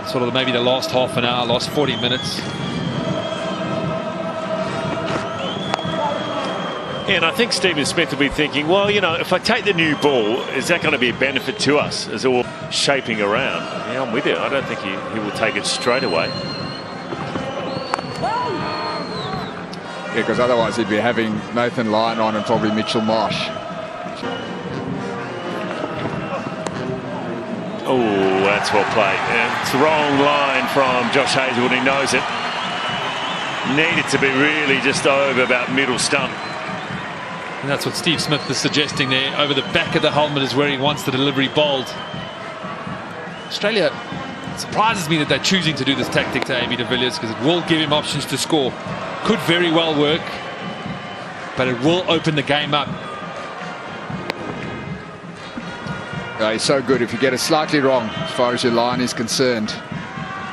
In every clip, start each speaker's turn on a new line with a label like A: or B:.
A: sort of maybe the last half an hour, last 40 minutes.
B: Yeah, and I think Stephen Smith will be thinking, well, you know, if I take the new ball, is that going to be a benefit to us as all shaping around? Yeah, I'm with you. I don't think he will take it straight away.
C: Yeah, because otherwise he'd be having Nathan Lyon on and probably Mitchell Marsh.
B: Oh, that's well played. It's the wrong line from Josh Hazlewood. He knows it. Needed to be really just over about middle stump.
A: And that's what Steve Smith is suggesting there. Over the back of the helmet is where he wants the delivery bowled. Australia, it surprises me that they're choosing to do this tactic to AB de Villiers, because it will give him options to score. Could very well work, but it will open the game up.
C: He's so good. If you get it slightly wrong as far as your line is concerned,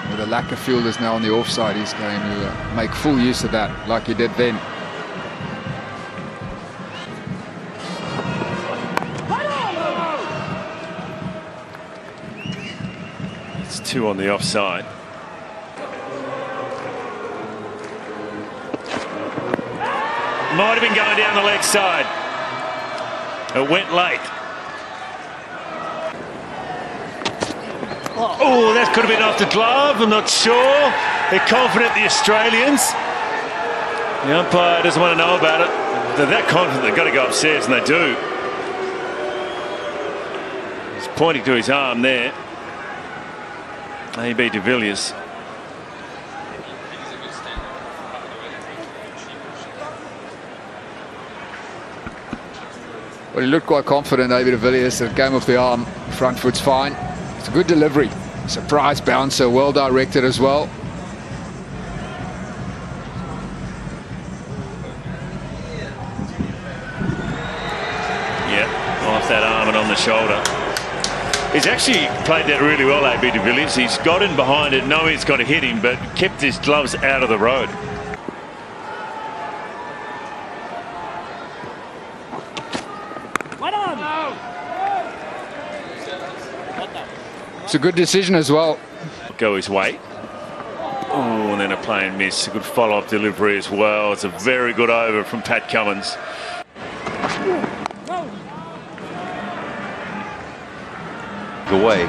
C: with a lack of fielders now on the offside, he's going to make full use of that like he did then.
B: It's 2 on the offside. Might have been going down the leg side. It went late. Oh, that could have been off the glove. I'm not sure. They're confident, the Australians. The umpire doesn't want to know about it. They're that confident they've got to go upstairs, and they do. He's pointing to his arm there. AB de Villiers.
C: Well, he looked quite confident, AB de Villiers. The game off the arm, front foot's fine. It's a good delivery. Surprise bouncer, well directed as well.
B: Yeah, off that arm and on the shoulder. He's actually played that really well, AB de Villiers. He's got in behind it, know he's got to hit him, but kept his gloves out of the road.
C: It's a good decision as well.
B: Go his way. Oh, and then a plain miss. A good follow-up delivery as well. It's a very good over from Pat Cummins.
D: Away.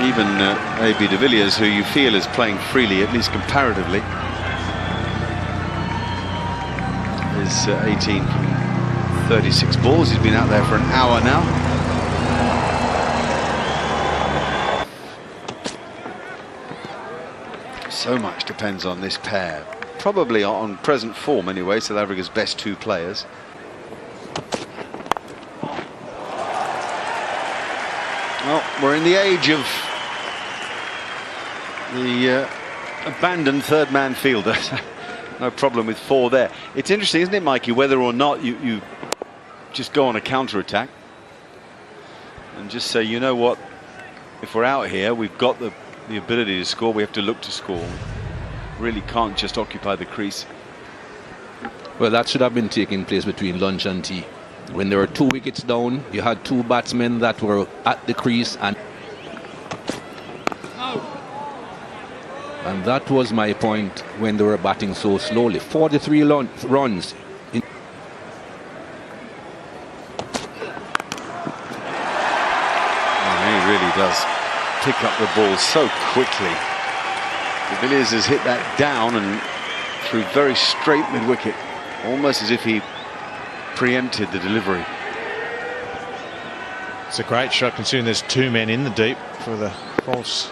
D: Even AB de Villiers, who you feel is playing freely, at least comparatively, is 18 from 36 balls. He's been out there for an hour now. So much depends on this pair. Probably on present form anyway, South Africa's best 2 players. Well, we're in the age of the abandoned third-man fielder. No problem with 4 there. It's interesting, isn't it, Mikey, whether or not you just go on a counter-attack and just say, you know what, if we're out here, we've got the ability to score, we have to look to score. Really can't just occupy the crease.
E: Well, that should have been taking place between lunch and tea. When there were 2 wickets down, you had 2 batsmen that were at the crease, and that was my point when they were batting so slowly. 43 runs.
D: He really does pick up the ball so quickly. De Villiers has hit that down and threw very straight mid-wicket, almost as if he preempted the delivery.
F: It's a great shot considering there's 2 men in the deep for the false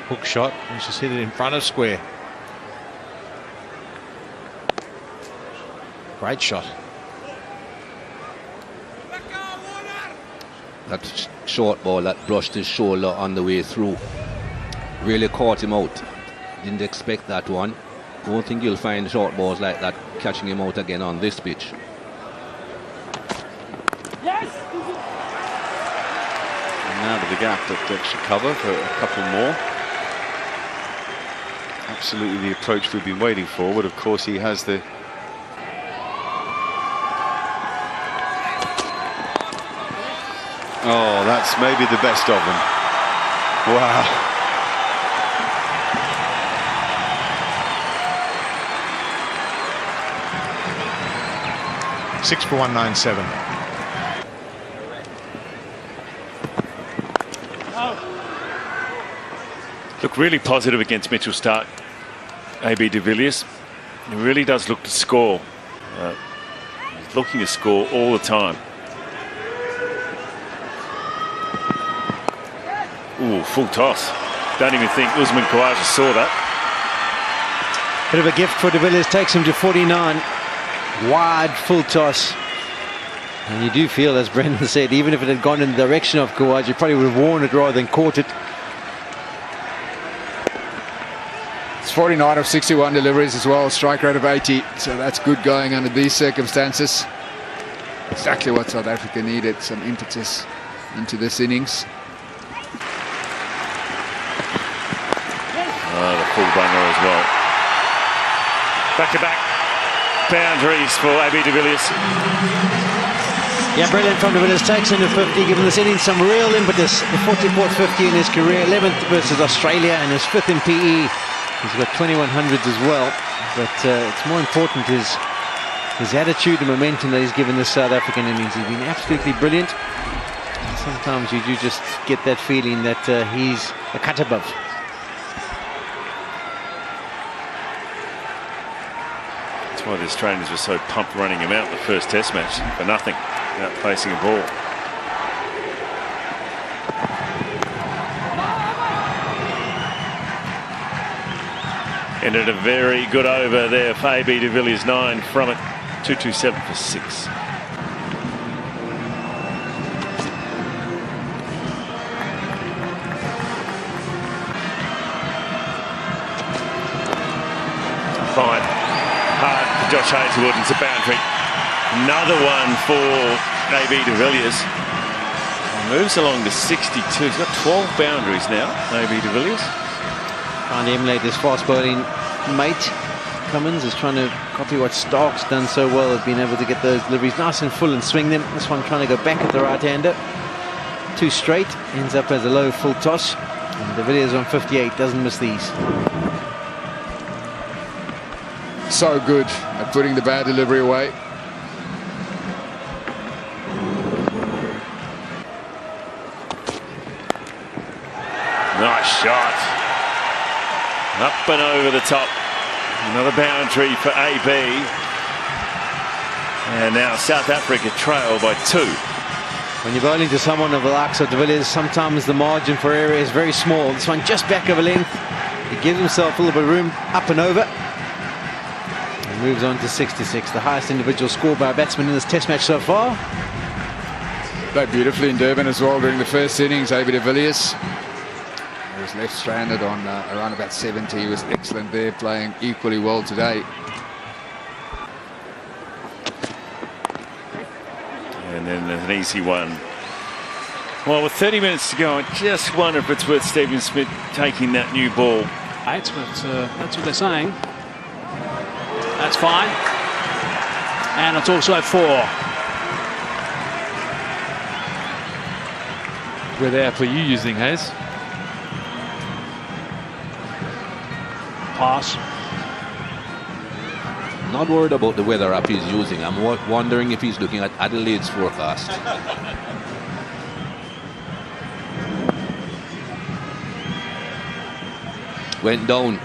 F: hook shot. He's just hit it in front of square. Great shot.
E: That short ball that brushed his shoulder on the way through really caught him out. Didn't expect that one. Don't think you'll find short balls like that catching him out again on this pitch.
D: And now to the gap at extra cover for a couple more. Absolutely the approach we've been waiting for, but of course he has the Oh, that's maybe the best of them. Wow.
F: Six for 197.
B: Look really positive against Mitchell Starc, AB de Villiers. He really does look to score. He's looking to score all the time. Ooh, full toss. Don't even think Usman Khawaja saw that.
G: Bit of a gift for de Villiers, takes him to 49. Wide full toss. And you do feel, as Brendan said, even if it had gone in the direction of Khawaja, you probably would have worn it rather than caught it.
C: It's 49 of 61 deliveries as well, strike rate of 80, so that's good going under these circumstances. Exactly what South Africa needed, some impetus into this innings.
B: Oh, the full bundle as well. Back-to-back boundaries for AB de Villiers.
G: Yeah, brilliant from de Villiers, takes him to 50, giving this inning some real impetus. The 44th 50 in his career, 11th versus Australia, and his 5th in PE. He's got 2100s as well, but it's more important his attitude and momentum that he's given this South African innings. He's been absolutely brilliant. Sometimes you do just get that feeling that he's a cut above.
B: That's why the Australians were so pumped running him out in the first Test match for nothing, without facing a ball. Ended a very good over there for AB de Villiers, 9 from it, 227 for 6. Fine. Hard for Josh Hazlewood, it's a boundary. Another one for AB de Villiers. Moves along to 62. He's got 12 boundaries now, AB de Villiers.
G: Trying to emulate his fast bowling mate. Cummins is trying to copy what Stokes done so well, has been able to get those deliveries nice and full and swing them. This one trying to go back at the right-hander. Too straight, ends up as a low full toss. And de Villiers on 58, doesn't miss these.
C: So good at putting the bad delivery away.
B: Nice shot. Up and over the top. Another boundary for AB. And now South Africa trail by 2.
G: When you're bowling to someone of the likes of de Villiers, sometimes the margin for error is very small. This one just back of a length. He gives himself a little bit of room, up and over. And moves on to 66, the highest individual score by a batsman in this Test match so far.
C: Played beautifully in Durban as well during the first innings, AB de Villiers. He was left stranded on around about 70. He was excellent there, playing equally well today.
B: And then an easy one. Well, with 30 minutes to go, I just wonder if it's worth Stephen Smith taking that new ball.
H: Right, but that's what they're saying. That's fine. And it's also 4.
A: We're there for you using Hayes.
H: Pass.
E: Not worried about the weather app he's using. I'm wondering if he's looking at Adelaide's forecast. Went down.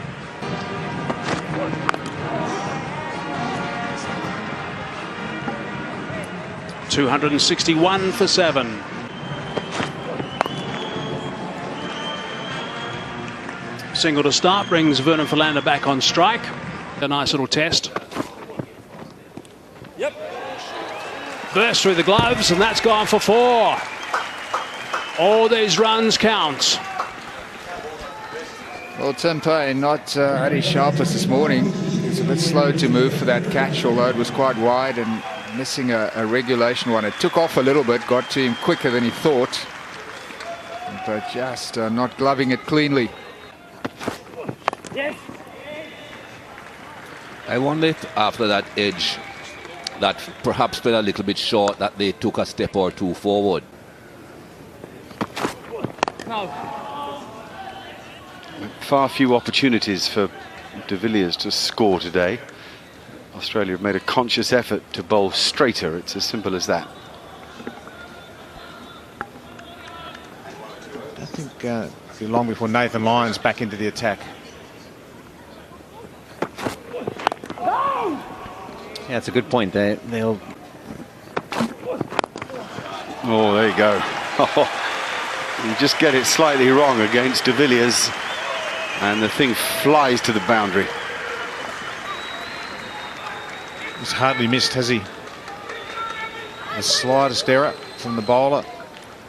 H: $261 for 7. Single to start brings Virender back on strike. A nice little test. Yep. Burst through the gloves, and that's gone for 4. All these runs count.
C: Well, Tim Payne not at his sharpest this morning. He was a bit slow to move for that catch, although it was quite wide and missing a regulation one. It took off a little bit, got to him quicker than he thought, but just not gloving it cleanly.
H: Yes.
E: I wonder if after that edge, that perhaps fell a little bit short, that they took a step or two forward.
D: Far few opportunities for de Villiers to score today. Australia have made a conscious effort to bowl straighter. It's as simple as that.
F: I think it'll be long before Nathan Lyon's back into the attack.
G: Yeah, it's a good point. They'll.
D: Oh, there you go. You just get it slightly wrong against de Villiers, and the thing flies to the boundary.
F: He's hardly missed, has he? The slightest error from the bowler,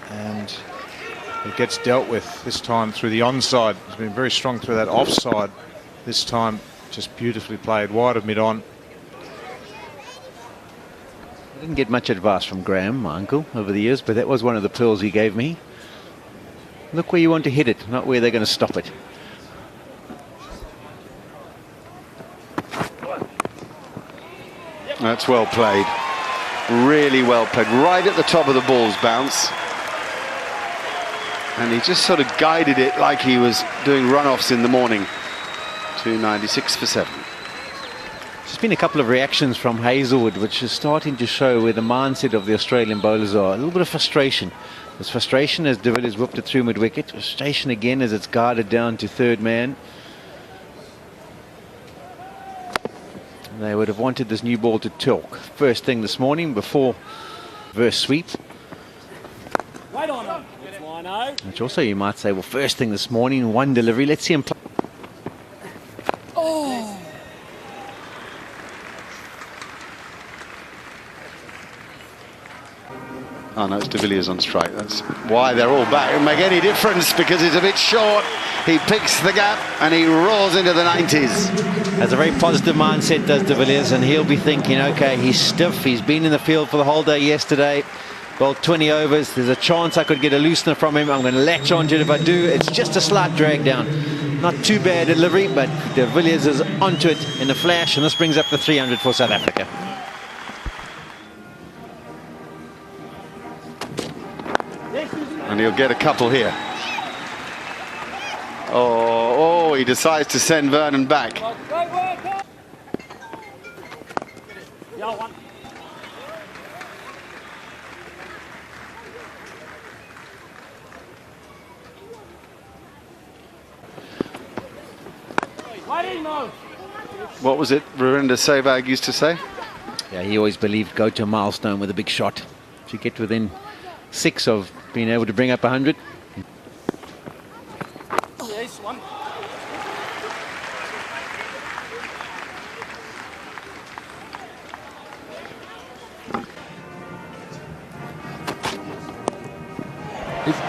F: and it gets dealt with this time through the onside. He's been very strong through that offside. This time, just beautifully played wide of mid-on.
G: I didn't get much advice from Graham, my uncle, over the years, but that was one of the pearls he gave me. Look where you want to hit it, not where they're going to stop it.
D: That's well played. Really well played. Right at the top of the ball's bounce. And he just sort of guided it like he was doing runoffs in the morning. 296 for 7.
G: There's been a couple of reactions from Hazelwood, which is starting to show where the mindset of the Australian bowlers are. A little bit of frustration. There's frustration as de Villiers whipped it through mid-wicket. Frustration again as it's guarded down to third man. They would have wanted this new ball to talk first thing this morning before reverse sweep.
H: Right on him.
G: Which also you might say, well, first thing this morning, one delivery. Let's see him play.
D: Oh no, it's de Villiers on strike. That's why they're all back. It won't make any difference because it's a bit short. He picks the gap and he roars into the 90s.
G: Has a very positive mindset, does de Villiers, and he'll be thinking, okay, he's stiff. He's been in the field for the whole day yesterday. Well, 20 overs. There's a chance I could get a loosener from him. I'm going to latch onto it if I do. It's just a slight drag down. Not too bad delivery, but de Villiers is onto it in a flash, and this brings up the 300 for South Africa.
D: And he'll get a couple here. Oh, he decides to send Vernon back. What was it Virender Sehwag used to say?
G: Yeah, he always believed go to a milestone with a big shot. If you get within 6 of being able to bring up 100.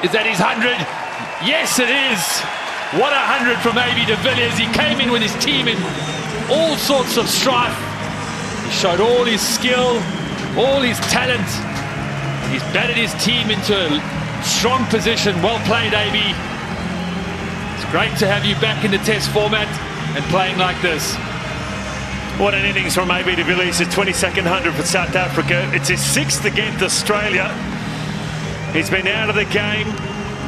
A: Is that his 100? Yes, it is. What a 100 from AB de Villiers. He came in with his team in all sorts of strife. He showed all his skill, all his talent. He's batted his team into a strong position. Well played, AB. It's great to have you back in the test format and playing like this.
B: What an innings from AB de Villiers. His 22nd 100 for South Africa. It's his 6th against Australia. He's been out of the game.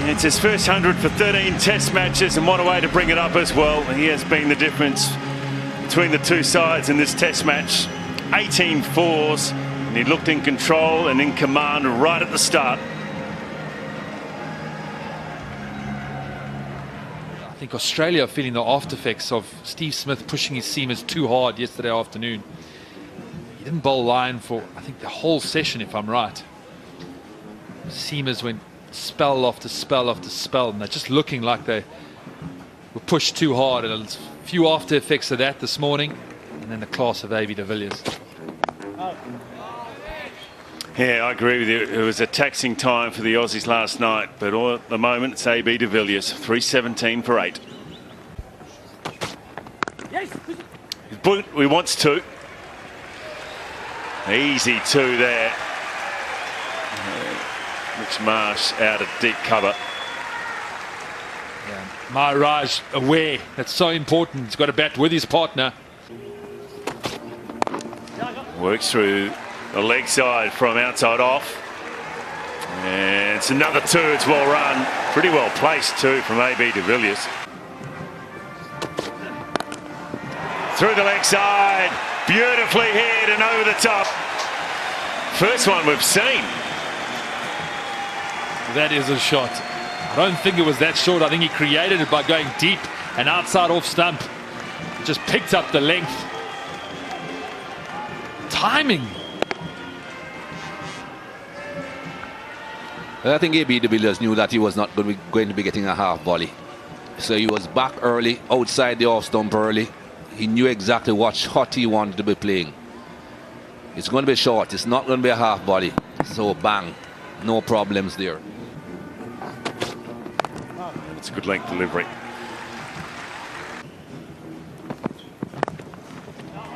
B: It's his first 100 for 13 test matches, and what a way to bring it up as well. He has been the difference between the two sides in this test match. 18 fours, and he looked in control and in command right at the start.
A: I think Australia are feeling the after effects of Steve Smith pushing his seamers too hard yesterday afternoon. He didn't bowl line for, I think, the whole session, if I'm right. Seamers went spell after spell after spell, and they're just looking like they were pushed too hard. And a few after effects of that this morning, and then the class of AB de Villiers.
B: Yeah, I agree with you. It was a taxing time for the Aussies last night, but all at the moment it's AB de Villiers, 317 for 8. He wants 2. Easy 2 there. Mitch Marsh out of deep cover.
A: Yeah. Maharaj aware. That's so important. He's got to bat with his partner.
B: Works through the leg side from outside off. And it's another 2. It's well run. Pretty well placed too from AB de Villiers. Through the leg side, beautifully hit and over the top. First one we've seen.
A: That is a shot. I don't think it was that short. I think he created it by going deep and outside off stump. Just picked up the length. Timing.
E: I think AB de Villiers knew that he was not going to be getting a half volley. So he was back early, outside the off stump early. He knew exactly what shot he wanted to be playing. It's going to be short. It's not going to be a half volley. So bang. No problems there.
B: It's a good length delivery.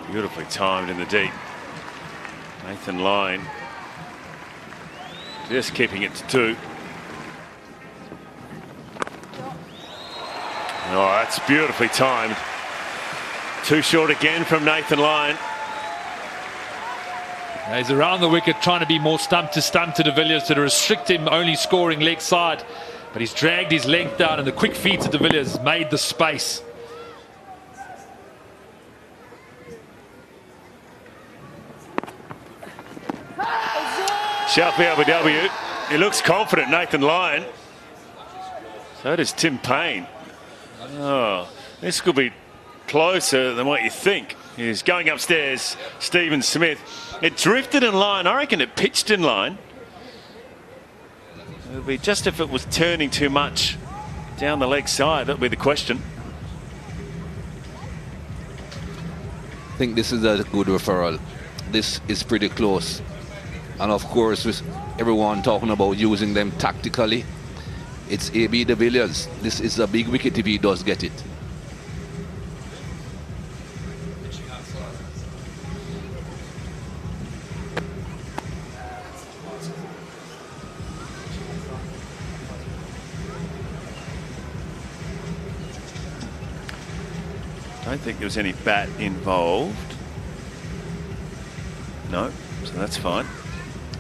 B: Beautifully timed in the deep. Nathan Lyon just keeping it to 2. Oh, that's beautifully timed. Too short again from Nathan Lyon.
A: He's around the wicket trying to be more stump to de Villiers to restrict him only scoring leg side. But he's dragged his length down and the quick feet to de Villiers made the space.
B: Sharpie LBW. He looks confident, Nathan Lyon. So does Tim Payne. Oh, this could be closer than what you think. He's going upstairs, Stephen Smith. It drifted in line. I reckon it pitched in line. It would be just if it was turning too much down the leg side. That would be the question.
E: I think this is a good referral. This is pretty close. And of course, with everyone talking about using them tactically, it's AB de Villiers. This is a big wicket if he does get it.
B: I don't think there was any bat involved. No, so that's fine.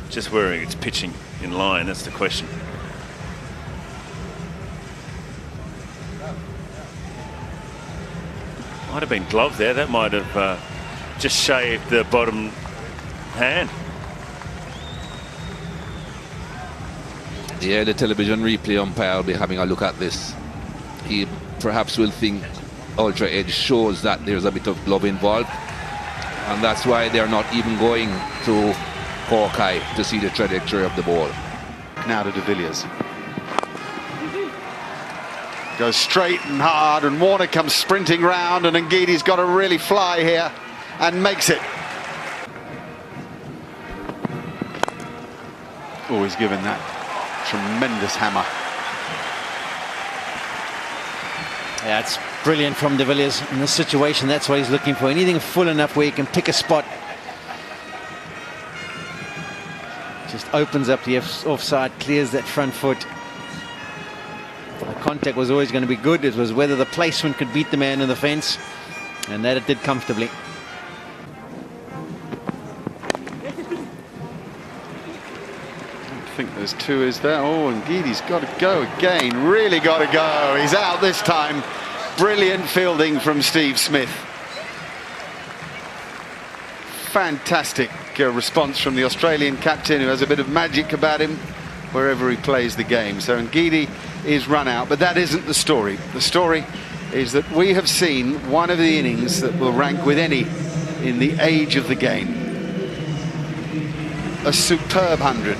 B: Just worrying it's pitching in line, that's the question. Might have been gloved there. That might have just shaved the bottom hand.
E: Yeah, the television replay umpire will be having a look at this. He perhaps will think Ultra Edge shows that there's a bit of glove involved, and that's why they're not even going to Hawkeye to see the trajectory of the ball.
D: Now to de Villiers. Goes straight and hard, and Warner comes sprinting round, and Ngidi's got to really fly here and makes it. Always given that tremendous hammer.
G: Yeah, it's brilliant from de Villiers in this situation. That's what he's looking for. Anything full enough where he can pick a spot. Just opens up the offside, clears that front foot. The contact was always going to be good. It was whether the placement could beat the man in the fence, and that it did comfortably.
D: I think there's 2, is there? Oh, and Ngidi's got to go again. Really got to go. He's out this time. Brilliant fielding from Steve Smith. Fantastic response from the Australian captain, who has a bit of magic about him wherever he plays the game. So Ngidi is run out, but that isn't the story. The story is that we have seen one of the innings that will rank with any in the age of the game. A superb 100.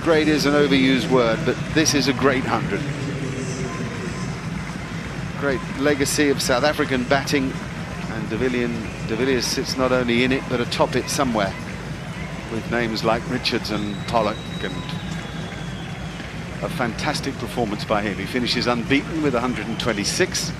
D: Great is an overused word, but this is a great 100. Great legacy of South African batting, and de Villiers sits not only in it but atop it somewhere, with names like Richards and Pollock, and a fantastic performance by him. He finishes unbeaten with 126.